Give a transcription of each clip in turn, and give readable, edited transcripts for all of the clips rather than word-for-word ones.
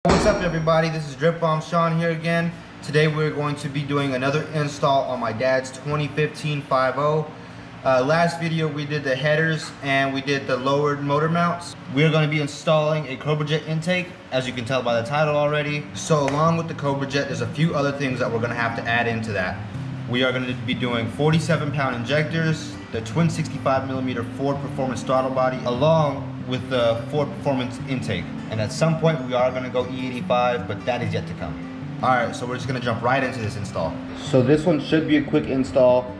What's up everybody, this is Drip Bomb Sean here again. Today we're going to be doing another install on my dad's 2015 5.0. Last video we did the headers and we did the lowered motor mounts. We're going to be installing a Cobra Jet intake, as you can tell by the title already. So along with the Cobra Jet, there's a few other things that we're going to have to add into that. We are going to be doing 47-pound injectors, the twin 65mm Ford Performance throttle body, along with the Ford Performance intake. And at some point we are going to go E85, but that is yet to come. Alright, so we're just going to jump right into this install. So this one should be a quick install.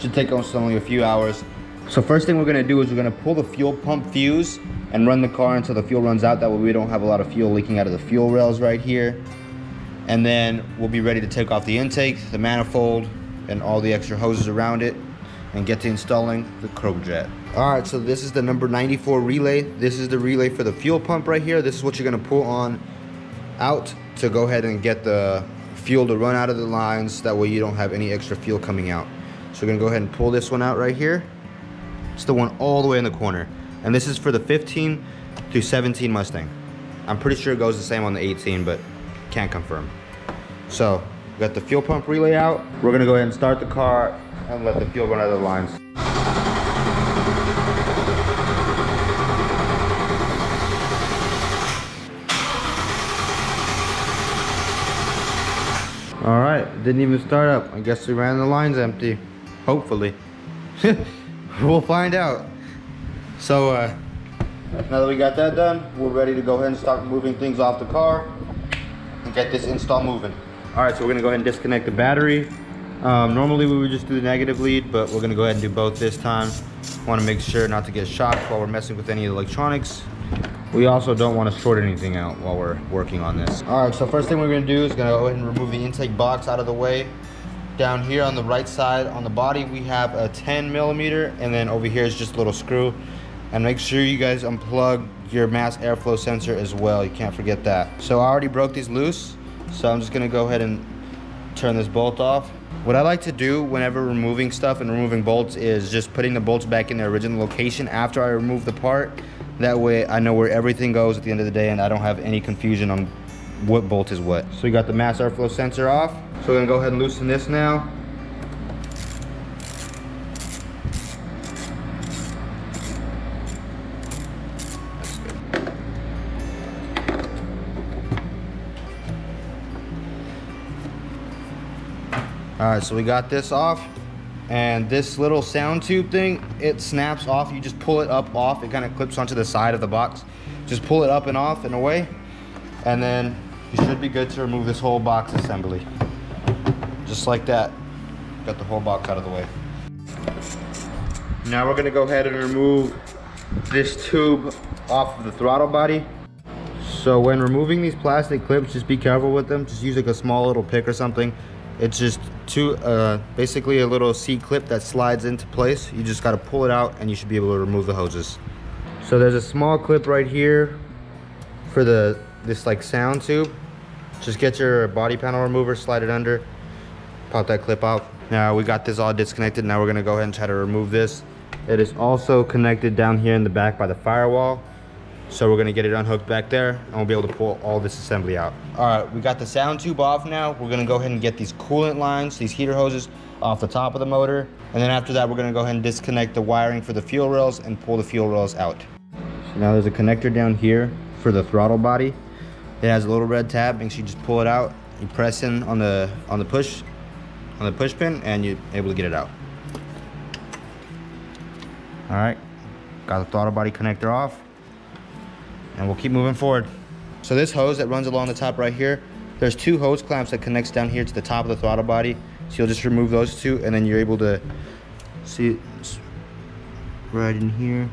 Should take us only a few hours. So first thing we're going to do is we're going to pull the fuel pump fuse and run the car until the fuel runs out. That way we don't have a lot of fuel leaking out of the fuel rails right here. And then we'll be ready to take off the intake, the manifold, and all the extra hoses around it, and get to installing the Cobra Jet. Alright, so this is the number 94 relay. This is the relay for the fuel pump right here. This is what you're going to pull on out to go ahead and get the fuel to run out of the lines. That way you don't have any extra fuel coming out. So we're going to go ahead and pull this one out right here. It's the one all the way in the corner. And this is for the 15 through 17 Mustang. I'm pretty sure it goes the same on the 18, but can't confirm. So we got the fuel pump relay out. We're going to go ahead and start the car and let the fuel run out of the lines. Alright, didn't even start up. I guess we ran the lines empty. Hopefully. We'll find out. So now that we got that done, we're ready to go ahead and start moving things off the car and get this install moving. Alright, so we're going to go ahead and disconnect the battery. Normally we would just do the negative lead, but we're going to go ahead and do both this time. Want to make sure not to get shocked while we're messing with any electronics. We also don't want to short anything out while we're working on this. Alright, so first thing we're going to do is going to go ahead and remove the intake box out of the way. Down here on the right side on the body we have a 10mm, and then over here is just a little screw. And make sure you guys unplug your mass airflow sensor as well. You can't forget that. So I already broke these loose, so I'm just going to go ahead and turn this bolt off. What I like to do whenever removing stuff and removing bolts is just putting the bolts back in their original location after I remove the part. That way I know where everything goes at the end of the day and I don't have any confusion on what bolt is what. So we got the mass airflow sensor off. So we're gonna go ahead and loosen this now. That's good. Alright, so we got this off. And this little sound tube thing, it snaps off. You just pull it up off. It kind of clips onto the side of the box. Just pull it up and off and away. And then you should be good to remove this whole box assembly. Just like that. Got the whole box out of the way. Now we're going to go ahead and remove this tube off of the throttle body. So when removing these plastic clips, just be careful with them. Just use like a small little pick or something. It's just basically a little C-clip that slides into place. You just got to pull it out and you should be able to remove the hoses. So there's a small clip right here for this like sound tube. Just get your body panel remover, slide it under, pop that clip out. Now we got this all disconnected. Now we're going to go ahead and try to remove this. It is also connected down here in the back by the firewall. So we're going to get it unhooked back there and we'll be able to pull all this assembly out. Alright, we got the sound tube off now. We're going to go ahead and get these coolant lines, these heater hoses off the top of the motor. And then after that we're going to go ahead and disconnect the wiring for the fuel rails and pull the fuel rails out. So now there's a connector down here for the throttle body. It has a little red tab. Make sure you just pull it out. You press in on the push pin and you're able to get it out. Alright, got the throttle body connector off. And we'll keep moving forward. So this hose that runs along the top right here, there's two hose clamps that connects down here to the top of the throttle body. So you'll just remove those two and then you're able to see it's right in here.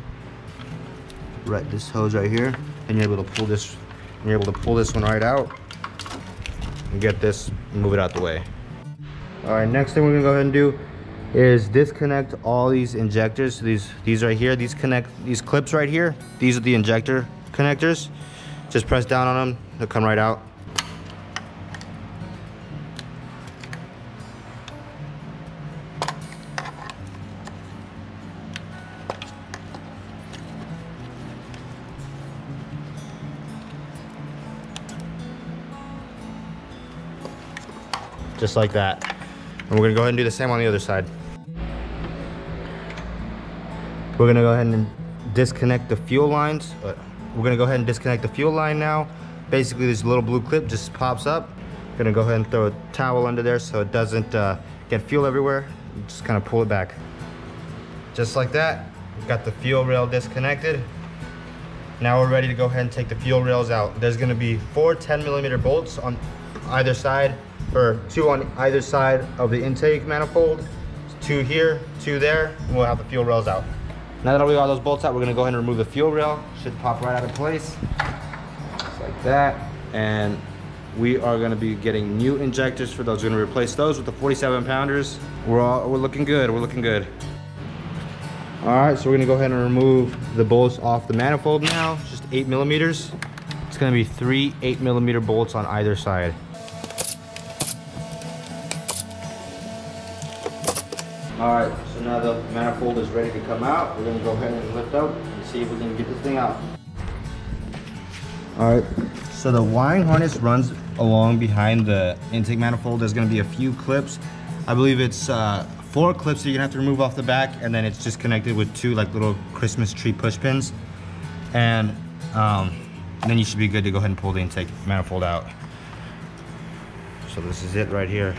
Right, this hose right here. And you're able to pull this, one right out and get this and move it out the way. Alright, next thing we're gonna go ahead and do is disconnect all these injectors. So these right here, these clips right here, these are the injector connectors. Just press down on them, they'll come right out. just like that. And we're gonna go ahead and do the same on the other side. We're gonna go ahead and disconnect the fuel lines. We're gonna go ahead and disconnect the fuel line now. Basically, this little blue clip just pops up. Gonna go ahead and throw a towel under there so it doesn't get fuel everywhere. Just kind of pull it back. Just like that. We've got the fuel rail disconnected. Now we're ready to go ahead and take the fuel rails out. There's gonna be 4 10mm bolts on either side, or 2 on either side of the intake manifold. 2 here, 2 there, and we'll have the fuel rails out. Now that we got those bolts out, we're gonna go ahead and remove the fuel rail. Should pop right out of place, just like that. And we are gonna be getting new injectors for those. We're gonna replace those with the 47 pounders. We're looking good, we're looking good. All right, so we're gonna go ahead and remove the bolts off the manifold now. It's just 8mm. It's gonna be 3 8mm bolts on either side. All right, so now the manifold is ready to come out. We're gonna go ahead and lift up and see if we can get this thing out. All right, so the wiring harness runs along behind the intake manifold. There's gonna be a few clips. I believe it's 4 clips that you're gonna have to remove off the back, and then it's just connected with 2 like little Christmas tree push pins. And then you should be good to go ahead and pull the intake manifold out. So this is it right here.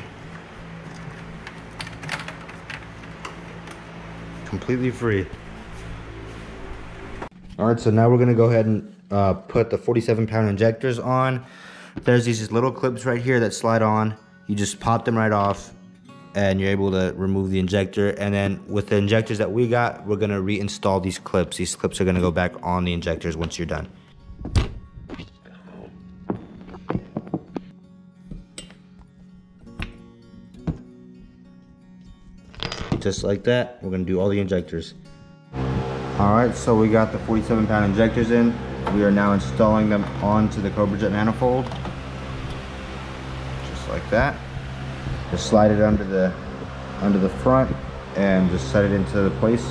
Completely free. All right, so now we're gonna go ahead and put the 47-pound injectors on. There's these little clips right here that slide on. You just pop them right off and you're able to remove the injector. And then with the injectors that we got, we're gonna reinstall these clips. These clips are gonna go back on the injectors once you're done. Just like that, we're gonna do all the injectors. All right, so we got the 47-pound injectors in. We are now installing them onto the Cobra Jet manifold. Just like that. Just slide it under the front and just set it into the place.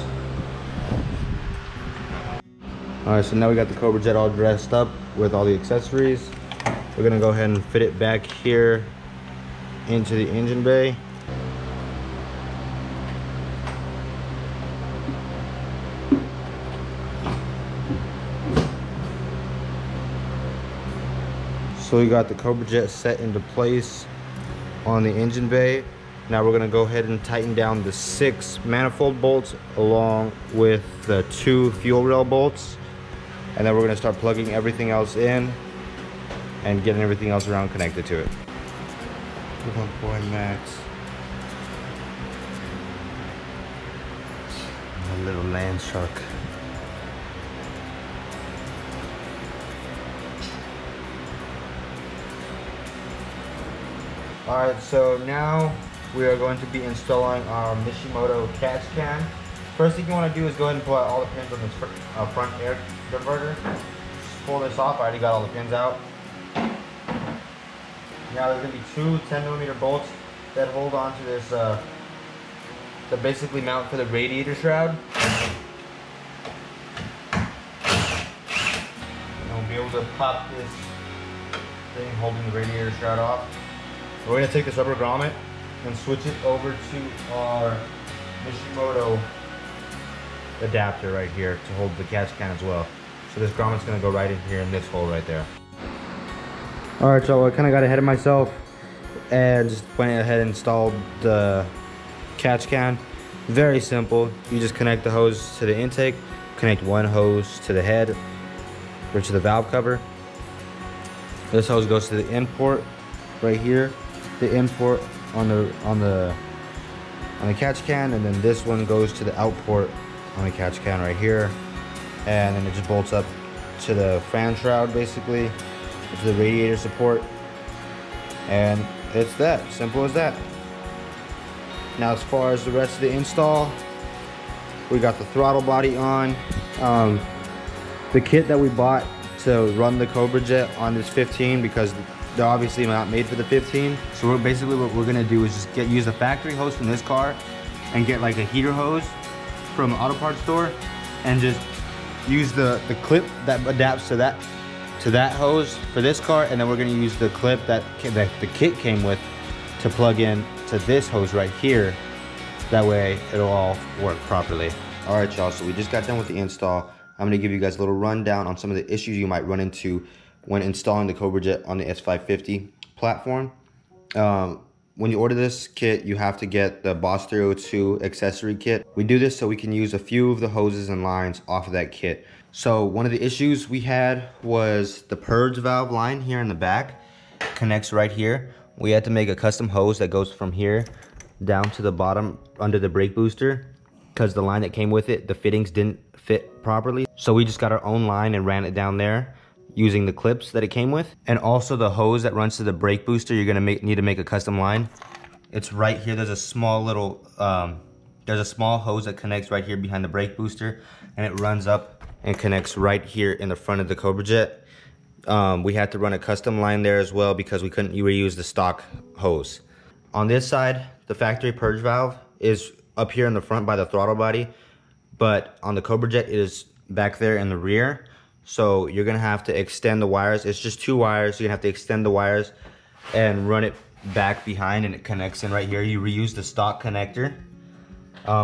All right, so now we got the Cobra Jet all dressed up with all the accessories. We're gonna go ahead and fit it back here into the engine bay. So we got the Cobra Jet set into place on the engine bay. Now we're gonna go ahead and tighten down the 6 manifold bolts along with the 2 fuel rail bolts. And then we're gonna start plugging everything else in and getting everything else around connected to it. Oh boy, Max. A little land shark. Alright, so now we are going to be installing our Catscan. First thing you want to do is go ahead and pull out all the pins on this front air diverter. Just pull this off. I already got all the pins out. Now there's going to be 2 10mm bolts that hold on to this, that basically mount for the radiator shroud. And we'll be able to pop this thing holding the radiator shroud off. We're going to take this rubber grommet and switch it over to our Mishimoto adapter right here to hold the Catscan as well. So this grommet's going to go right in here in this hole right there. Alright, so I kind of got ahead of myself and just went ahead and installed the Catscan. Very simple. You just connect the hose to the intake, connect one hose to the head or to the valve cover. This hose goes to the in port right here. The in port on the Catscan, and then this one goes to the out port on the Catscan right here, and then it just bolts up to the fan shroud basically, to the radiator support, and it's that simple as that. Now as far as the rest of the install, we got the throttle body on. The kit that we bought to run the Cobra Jet on this 15, because they're obviously not made for the 15. So what we're gonna do is just use a factory hose from this car and get like a heater hose from an auto parts store and just use the clip that adapts to that hose for this car, and then we're gonna use the clip that the kit came with to plug in to this hose right here. That way it'll all work properly. All right, y'all, so we just got done with the install. I'm gonna give you guys a little rundown on some of the issues you might run into when installing the Cobra Jet on the S550 platform. When you order this kit, you have to get the Boss 302 accessory kit. We do this so we can use a few of the hoses and lines off of that kit. So one of the issues we had was the purge valve line here in the back connects right here. We had to make a custom hose that goes from here down to the bottom under the brake booster, because the line that came with it, the fittings didn't fit properly. So we just got our own line and ran it down there using the clips that it came with. And also the hose that runs to the brake booster, you're gonna need to make a custom line. It's right here. There's a small little there's a small hose that connects right here behind the brake booster, and it runs up and connects right here in the front of the Cobra Jet. We had to run a custom line there as well because we couldn't reuse the stock hose. On this side, the factory purge valve is up here in the front by the throttle body, but on the Cobra Jet it is back there in the rear. So you're gonna have to extend the wires. It's just 2 wires, so you're gonna have to extend the wires and run it back behind, and it connects in right here. You reuse the stock connector.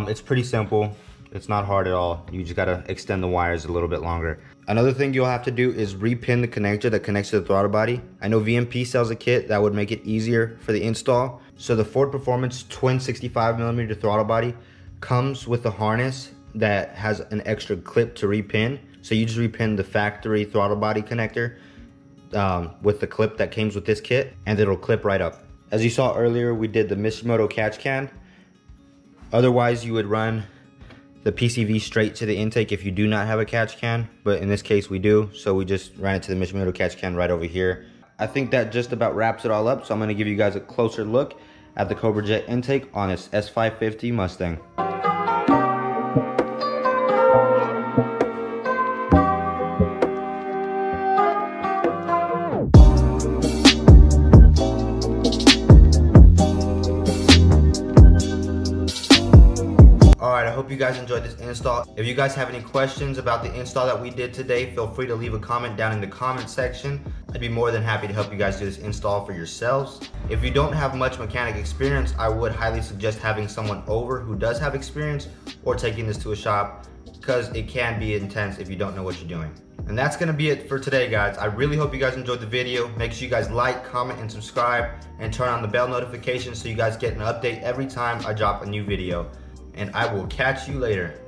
It's pretty simple. It's not hard at all. You just gotta extend the wires a little bit longer. Another thing you'll have to do is repin the connector that connects to the throttle body. I know VMP sells a kit that would make it easier for the install. So the Ford Performance twin 65mm throttle body comes with a harness that has an extra clip to repin. So you just repin the factory throttle body connector with the clip that comes with this kit, and it'll clip right up. As you saw earlier, we did the Mishimoto Catscan. Otherwise, you would run the PCV straight to the intake if you do not have a Catscan, but in this case we do, so we just ran it to the Mishimoto Catscan right over here. I think that just about wraps it all up, so I'm going to give you guys a closer look at the Cobra Jet intake on this S550 Mustang. I hope you guys enjoyed this install. If you guys have any questions about the install that we did today, feel free to leave a comment down in the comment section. I'd be more than happy to help you guys do this install for yourselves. If you don't have much mechanic experience, I would highly suggest having someone over who does have experience, or taking this to a shop, because it can be intense if you don't know what you're doing. And that's gonna be it for today, guys. I really hope you guys enjoyed the video. Make sure you guys like, comment, and subscribe, and turn on the bell notifications so you guys get an update every time I drop a new video. And I will catch you later.